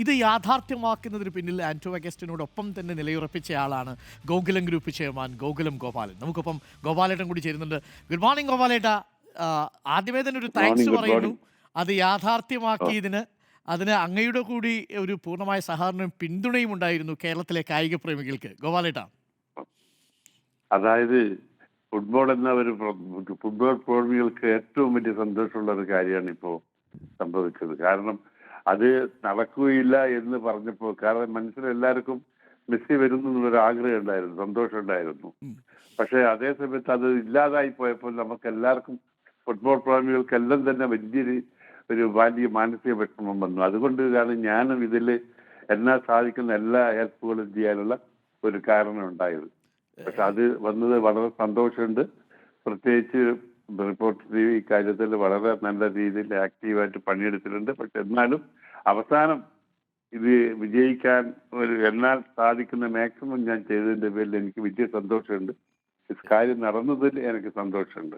ഇത് യാഥാർത്ഥ്യമാക്കുന്നതിന് പിന്നിൽ ആന്റോ അഗസ്റ്റിനോടൊപ്പം തന്നെ നിലയുറപ്പിച്ചയാളാണ് ഗോകുലം ഗ്രൂപ്പ് ചെയർമാൻ ഗോകുലം ഗോപാലൻ. നമുക്കൊപ്പം ഗോപാലേട്ടൻ കൂടി ചേരുന്നുണ്ട്. ഗുഡ് മോർണിംഗ് ഗോപാലേട്ട. ആദ്യമേ തന്നെ ഒരു താങ്ക്സ് ഗുഡ് പറയുന്നു മോർണിംഗ്. അത് ഓ, യാഥാർത്ഥ്യമാക്കിയതിന്. അതിന് അങ്ങയുടെ കൂടി ഒരു പൂർണ്ണമായ സഹകരണവും പിന്തുണയും ഉണ്ടായിരുന്നു കേരളത്തിലെ കായിക പ്രേമികൾക്ക്. ഗോപാലേട്ട. അതായത് ഫുട്ബോൾ എന്ന ഫുട്ബോൾ പ്രേമികൾക്ക് ഏറ്റവും വലിയ സന്തോഷമുള്ള ഒരു കാര്യമാണ് ഇപ്പോൾ സംഭവിച്ചത്. കാരണം അത് നടക്കുകയില്ല എന്ന് പറഞ്ഞപ്പോൾ, കാരണം മനസ്സിലെല്ലാവർക്കും മെസ്സി വരുന്നു എന്നുള്ളൊരു ആഗ്രഹം ഉണ്ടായിരുന്നു, സന്തോഷം ഉണ്ടായിരുന്നു. പക്ഷേ അതേ സമയത്ത് അത് ഇല്ലാതായി പോയപ്പോൾ നമുക്ക് എല്ലാവർക്കും, ഫുട്ബോൾ പ്രേമികൾക്കെല്ലാം തന്നെ വലിയ മാനസിക വിഷമം വന്നു. അതുകൊണ്ടാണ് ഞാനും ഇതിൽ എന്നാൽ സാധിക്കുന്ന എല്ലാ ഹെൽപ്പുകളും ചെയ്യാനുള്ള ഒരു കാരണം ഉണ്ടായത്. പക്ഷെ അത് വന്നത് വളരെ സന്തോഷമുണ്ട്. പ്രത്യേകിച്ച് റിപ്പോർട്ടർ TV ഇക്കാര്യത്തിൽ വളരെ നല്ല രീതിയിൽ ആക്റ്റീവായിട്ട് പണിയെടുത്തിട്ടുണ്ട്. പക്ഷെ എന്നാലും അവസാനം ഇത് വിജയിക്കാൻ എന്നാൽ സാധിക്കുന്ന മാക്സിമം ഞാൻ ചെയ്തതിന്റെ പേരിൽ എനിക്ക് വലിയ സന്തോഷമുണ്ട്. കാര്യം നടന്നതിൽ എനിക്ക് സന്തോഷമുണ്ട്.